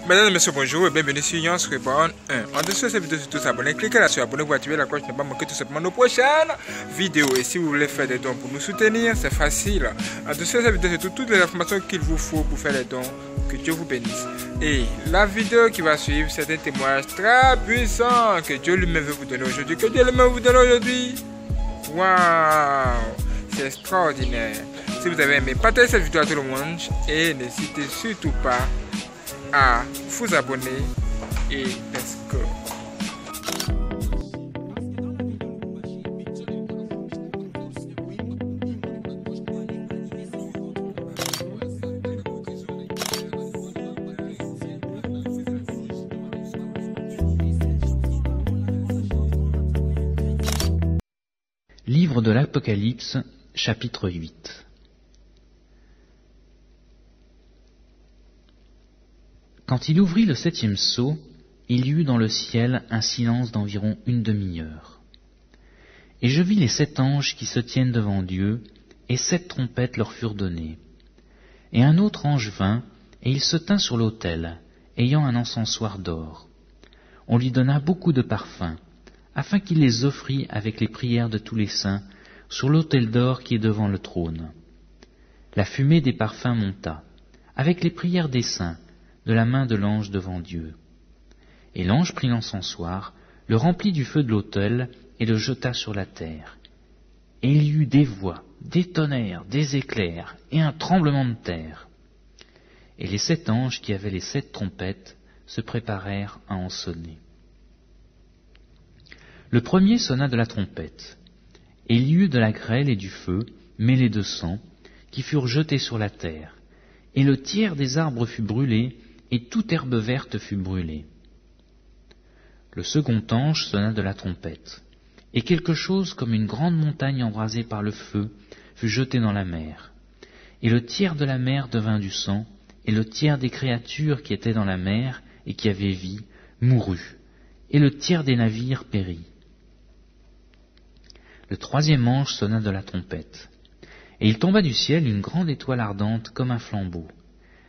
Mesdames et messieurs, bonjour et bienvenue sur Yon Reborn 1. En dessous de cette vidéo, surtout s'abonner, cliquez là sur abonner pour activer la cloche pour ne pas manquer tout simplement nos prochaines vidéos. Et si vous voulez faire des dons pour nous soutenir, c'est facile. En dessous de cette vidéo, c'est toutes les informations qu'il vous faut pour faire les dons. Que Dieu vous bénisse. Et la vidéo qui va suivre, c'est un témoignage très puissant que Dieu lui-même veut vous donner aujourd'hui. Que Dieu lui-même vous donne aujourd'hui. Waouh! C'est extraordinaire. Si vous avez aimé, partagez cette vidéo à tout le monde et n'hésitez surtout pas à vous abonner et let's go. Livre de l'Apocalypse, chapitre 8. Quand il ouvrit le 7e sceau, il y eut dans le ciel un silence d'environ une demi-heure. Et je vis les 7 anges qui se tiennent devant Dieu, et 7 trompettes leur furent données. Et un autre ange vint, et il se tint sur l'autel, ayant un encensoir d'or. On lui donna beaucoup de parfums, afin qu'il les offrît avec les prières de tous les saints sur l'autel d'or qui est devant le trône. La fumée des parfums monta, avec les prières des saints, de la main de l'ange devant Dieu. Et l'ange prit l'encensoir, le remplit du feu de l'autel, et le jeta sur la terre. Et il y eut des voix, des tonnerres, des éclairs, et un tremblement de terre. Et les 7 anges qui avaient les 7 trompettes se préparèrent à en sonner. Le premier sonna de la trompette, et il y eut de la grêle et du feu, mêlés de sang, qui furent jetés sur la terre, et le tiers des arbres fut brûlé, et toute herbe verte fut brûlée. Le second ange sonna de la trompette, et quelque chose comme une grande montagne embrasée par le feu fut jetée dans la mer, et le tiers de la mer devint du sang, et le tiers des créatures qui étaient dans la mer et qui avaient vie mourut, et le tiers des navires périt. Le troisième ange sonna de la trompette, et il tomba du ciel une grande étoile ardente comme un flambeau,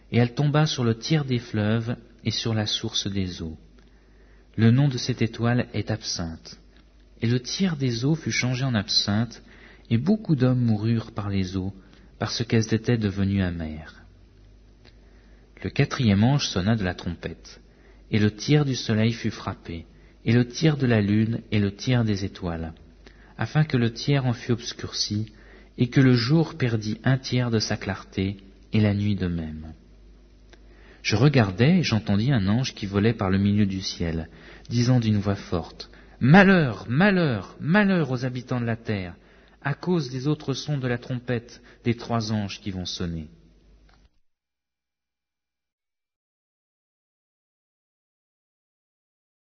et elle tomba sur le tiers des fleuves et sur la source des eaux. Le nom de cette étoile est Absinthe, et le tiers des eaux fut changé en absinthe, et beaucoup d'hommes moururent par les eaux, parce qu'elles étaient devenues amères. Le quatrième ange sonna de la trompette, et le tiers du soleil fut frappé, et le tiers de la lune et le tiers des étoiles, afin que le tiers en fût obscurci, et que le jour perdît un tiers de sa clarté, et la nuit de même. Je regardai, et j'entendis un ange qui volait par le milieu du ciel, disant d'une voix forte, « Malheur, malheur, malheur aux habitants de la terre, à cause des autres sons de la trompette des 3 anges qui vont sonner. »